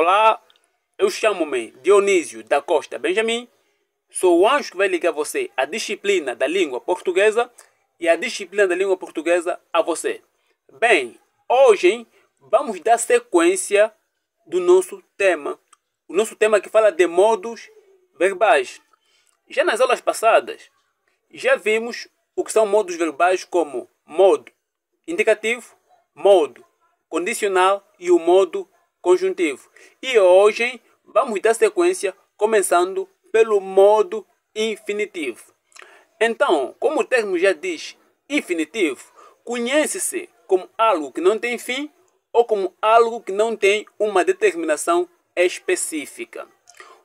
Olá, eu chamo-me Dionísio da Costa Benjamin. Sou o anjo que vai ligar você à disciplina da língua portuguesa e a disciplina da língua portuguesa a você. Bem, hoje vamos dar sequência do nosso tema. O nosso tema que fala de modos verbais. Já nas aulas passadas, já vimos o que são modos verbais como modo indicativo, modo condicional e o modo conjuntivo. E hoje vamos dar sequência começando pelo modo infinitivo. Então, como o termo já diz, infinitivo conhece-se como algo que não tem fim ou como algo que não tem uma determinação específica.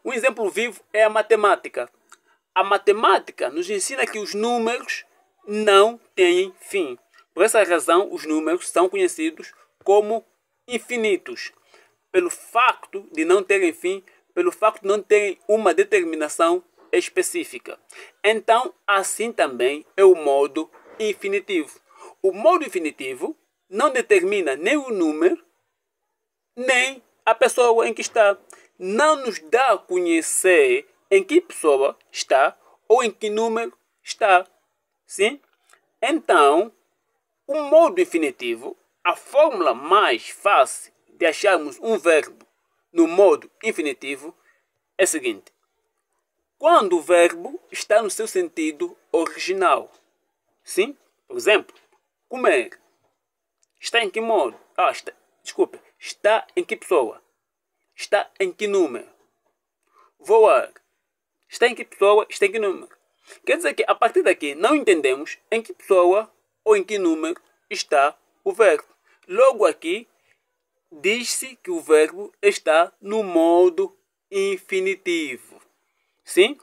Um exemplo vivo é a matemática. A matemática nos ensina que os números não têm fim. Por essa razão, os números são conhecidos como infinitos. Pelo facto de não terem fim, pelo facto de não terem uma determinação específica. Então, assim também é o modo infinitivo. O modo infinitivo não determina nem o número, nem a pessoa em que está. Não nos dá a conhecer em que pessoa está ou em que número está. Sim? Então, o modo infinitivo, a fórmula mais fácil de acharmos um verbo no modo infinitivo é a seguinte. Quando o verbo está no seu sentido original. Sim? Por exemplo, comer. Está em que modo? Está em que pessoa? Está em que número? Voar. Está em que pessoa? Está em que número? Quer dizer que a partir daqui não entendemos em que pessoa ou em que número está o verbo. Logo aqui diz-se que o verbo está no modo infinitivo. Sim?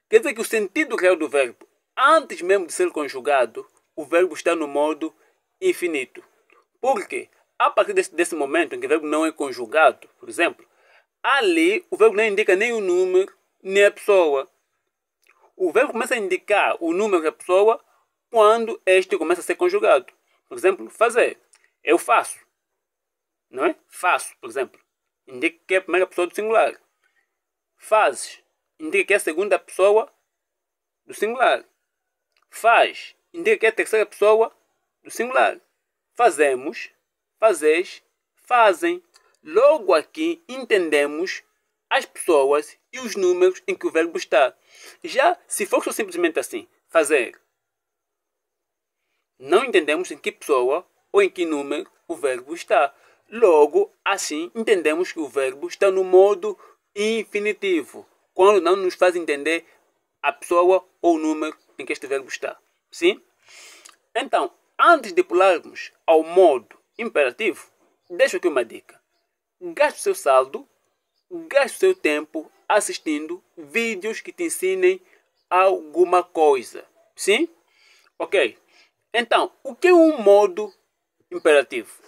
Quer dizer que o sentido real do verbo, antes mesmo de ser conjugado, o verbo está no modo infinito. Por quê? A partir desse momento em que o verbo não é conjugado, por exemplo, ali o verbo não indica nem o número, nem a pessoa. O verbo começa a indicar o número da pessoa quando este começa a ser conjugado. Por exemplo, fazer. Eu faço. Não é? Faço, por exemplo. Indica que é a primeira pessoa do singular. Fazes. Indica que é a segunda pessoa do singular. Faz. Indica que é a terceira pessoa do singular. Fazemos. Fazeis. Fazem. Logo aqui entendemos as pessoas e os números em que o verbo está. Já se for só simplesmente assim, fazer, não entendemos em que pessoa ou em que número o verbo está. Logo, assim, entendemos que o verbo está no modo infinitivo, quando não nos faz entender a pessoa ou o número em que este verbo está. Sim? Então, antes de pularmos ao modo imperativo, deixo aqui uma dica. Gaste o seu saldo, gaste o seu tempo assistindo vídeos que te ensinem alguma coisa. Sim? Ok. Então, o que é um modo imperativo?